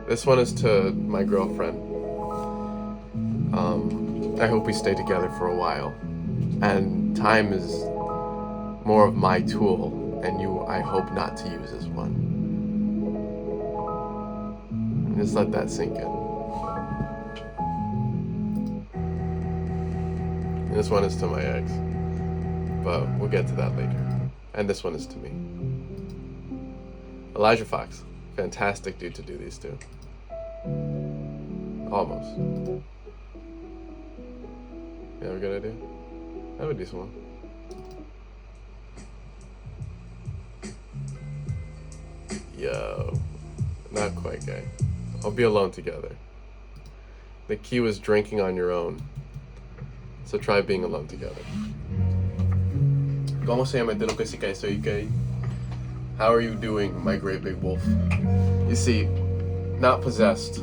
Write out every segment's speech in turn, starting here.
This one is to my girlfriend. I hope we stay together for a while. And time is more of my tool, and you, I hope, not to use as one. Just let that sink in. This one is to my ex, but we'll get to that later. And this one is to me. Elijah Fox, fantastic dude to do these two. Almost. You have a good idea? I have a decent one. Yo, not quite gay. I'll be alone together. The key was drinking on your own. So try being alone together. ¿Cómo se llama? De lo que sí que soy gay. How are you doing, my great big wolf? You see, not possessed,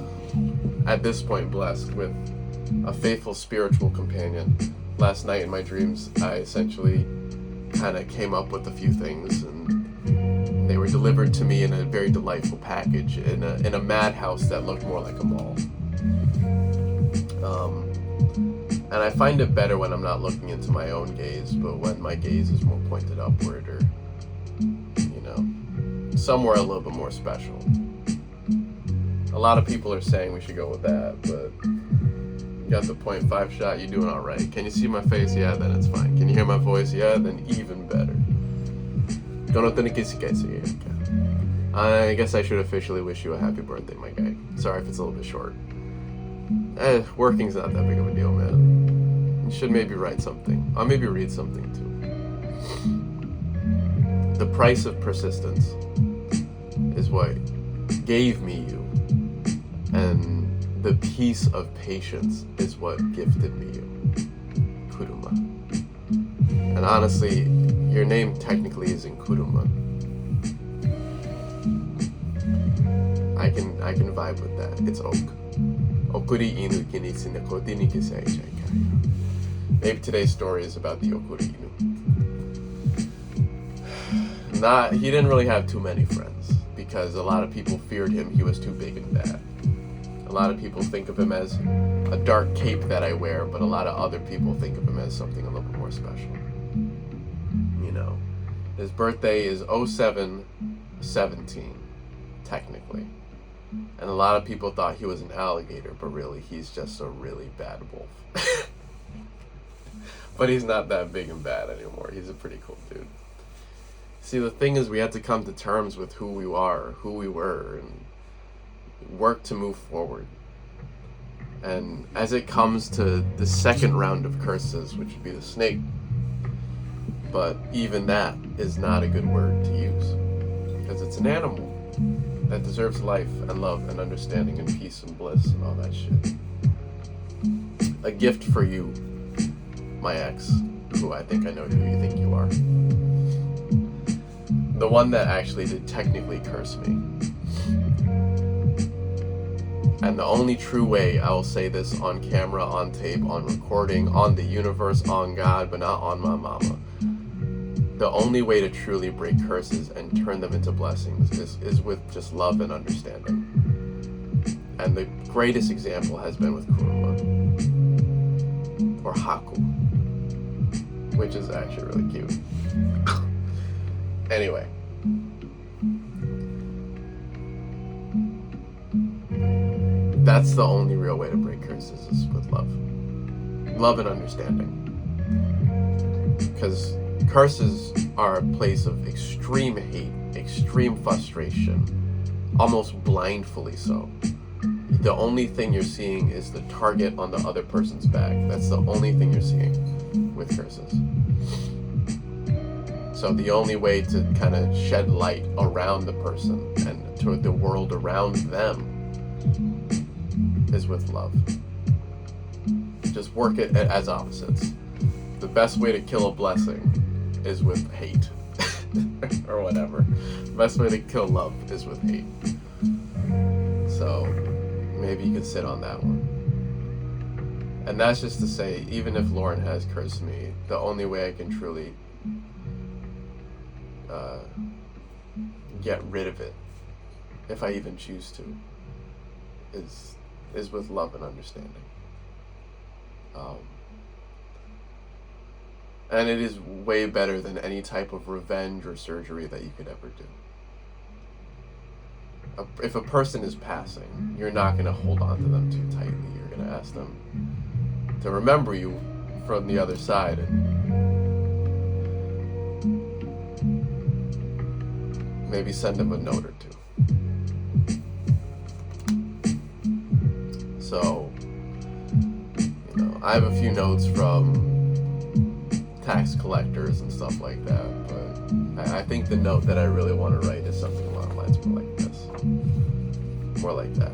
at this point blessed with a faithful spiritual companion. Last night in my dreams, I essentially kind of came up with a few things, and they were delivered to me in a very delightful package in a madhouse that looked more like a mall. And I find it better when I'm not looking into my own gaze, but when my gaze is more pointed upward, or, you know, somewhere a little bit more special. A lot of people are saying we should go with that, but you got the 0.5 shot, you're doing alright. Can you see my face? Yeah, then it's fine. Can you hear my voice? Yeah, then even better. I guess I should officially wish you a happy birthday, my guy. Sorry if it's a little bit short. Working's not that big of a deal, man. You should maybe write something. I'll maybe read something too. The price of persistence is what gave me you, and the peace of patience is what gifted me you. Kuruma. And honestly, your name technically isn't Kuruma. I can vibe with that. It's Oak. Okuri inu kinisine kodini kisai chaikai. Maybe today's story is about the Okuri inu. He didn't really have too many friends, because a lot of people feared him. He was too big and bad. A lot of people think of him as a dark cape that I wear, but a lot of other people think of him as something a little bit more special. You know, his birthday is 07/17, technically. And a lot of people thought he was an alligator, but really he's just a really bad wolf. But he's not that big and bad anymore. He's a pretty cool dude. See, the thing is, we had to come to terms with who we are, who we were, and work to move forward. And as it comes to the second round of curses, which would be the snake, but even that is not a good word to use, because it's an animal that deserves life and love and understanding and peace and bliss and all that shit. A gift for you, my ex, who I think I know who you think you are. The one that actually did technically curse me. And the only true way I will say this on camera, on tape, on recording, on the universe, on God, but not on my mama. The only way to truly break curses and turn them into blessings is with just love and understanding. And the greatest example has been with Kuruma. Or Haku. Which is actually really cute. Anyway. That's the only real way to break curses, is with love. Love and understanding. Because curses are a place of extreme hate, extreme frustration, almost blindfully so. The only thing you're seeing is the target on the other person's back. That's the only thing you're seeing with curses. So the only way to kind of shed light around the person and to the world around them is with love. Just work it as opposites. The best way to kill a blessing is with hate. Or whatever. The best way to kill love is with hate. So maybe you could sit on that one. And that's just to say, even if Lauren has cursed me, the only way I can truly get rid of it, if I even choose to, is with love and understanding. And it is way better than any type of revenge or surgery that you could ever do. If a person is passing, you're not going to hold on to them too tightly. You're going to ask them to remember you from the other side, and maybe send them a note or two. So, I have a few notes from tax collectors and stuff like that, but I think the note that I really want to write is something along the lines more like this. More like that.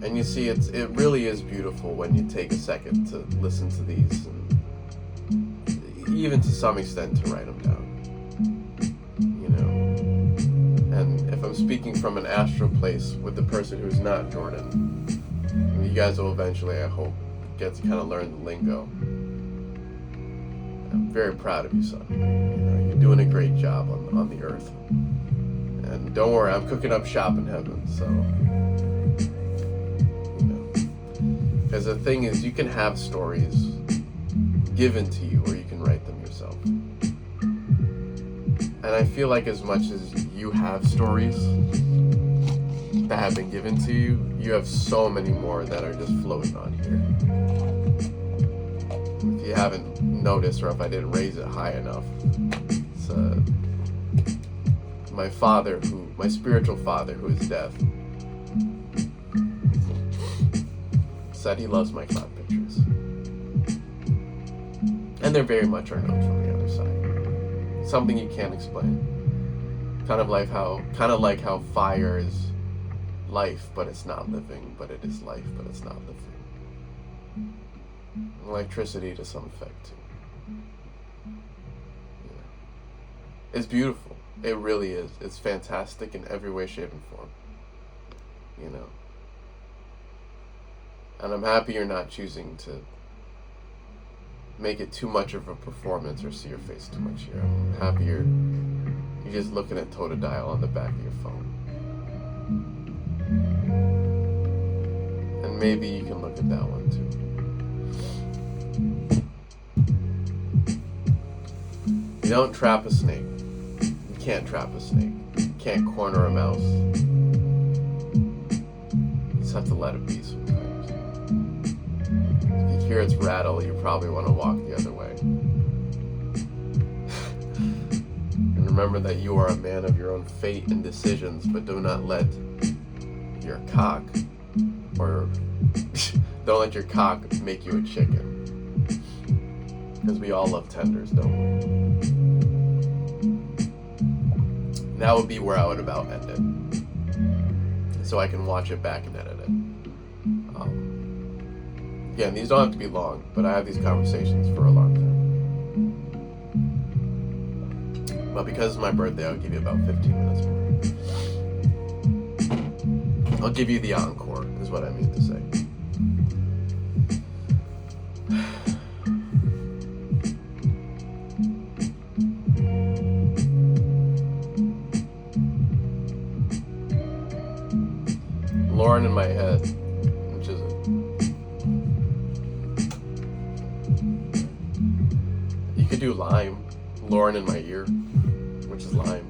And you see, it really is beautiful when you take a second to listen to these, and even to some extent to write them down. And if I'm speaking from an astral place with the person who's not Jordan, you guys will eventually, I hope, get to kind of learn the lingo. I'm very proud of you, son. You're doing a great job on the earth. And don't worry, I'm cooking up shop in heaven, so... Because the thing is, you can have stories given to you, or you can write them yourself. And I feel like as much as you have stories that have been given to you, you have so many more that are just floating on here. If you haven't noticed, or if I didn't raise it high enough, it's my spiritual father, who is deaf, said he loves my cloud pictures. And there very much are notes from the other side. Something you can't explain. Kind of like how fire is life, but it's not living, but it is life, but it's not living. Electricity to some effect too. It's beautiful. It really is. It's fantastic in every way, shape, and form. And I'm happy you're not choosing to make it too much of a performance or see your face too much here. I'm happy you're just looking at Totodial on the back of your phone. And maybe you can look at that one too. You don't trap a snake. You can't trap a snake. You can't corner a mouse. You just have to let it be sometimes. If you hear its rattle, you probably want to walk the other way. And remember that you are a man of your own fate and decisions, but do not let your cock, or don't let your cock make you a chicken. Because we all love tenders, don't we? That would be where I would about end it, so I can watch it back and edit it. Again, these don't have to be long, but I have these conversations for a long time. But because it's my birthday, I'll give you about 15 minutes more. I'll give you the encore, is what I mean to say. Lauren in my head, which is it? You could do lime. Lauren in my ear, which is lime.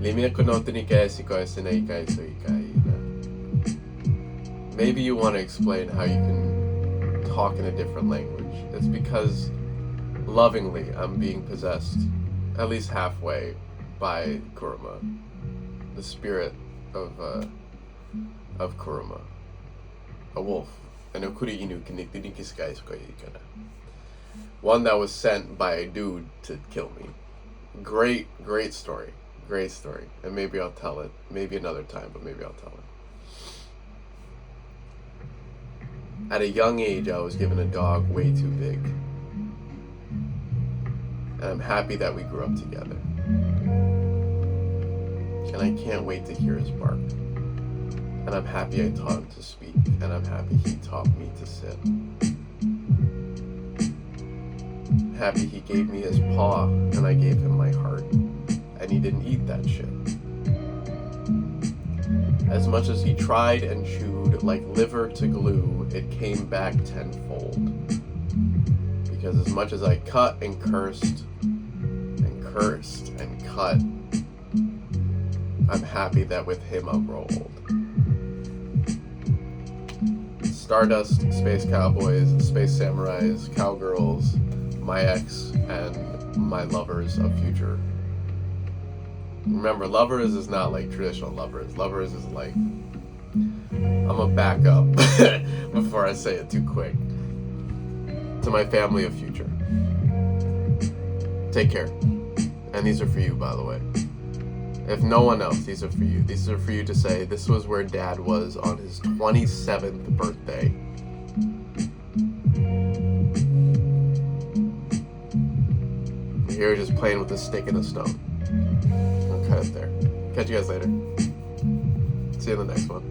Maybe you want to explain how you can talk in a different language. It's because lovingly I'm being possessed, at least halfway, by Kuruma, the spirit of Kuruma, a wolf, one that was sent by a dude to kill me. Great story, and maybe I'll tell it, maybe another time, but maybe I'll tell it. At a young age, I was given a dog way too big, and I'm happy that we grew up together. And I can't wait to hear his bark. And I'm happy I taught him to speak, and I'm happy he taught me to sit. Happy he gave me his paw, and I gave him my heart. and he didn't eat that shit. As much as he tried and chewed like liver to glue, it came back tenfold. Because as much as I cut and cursed and cut, I'm happy that with him I rolled. Stardust, Space Cowboys, Space Samurais, Cowgirls, my ex, and my lovers of future. Remember, lovers is not like traditional lovers. Lovers is like, I'm gonna back up before I say it too quick. To my family of future. Take care. And these are for you, by the way. If no one else, these are for you. These are for you to say, this was where Dad was on his 27th birthday. Here just playing with a stick and a stone. I'll cut it there. Catch you guys later. See you in the next one.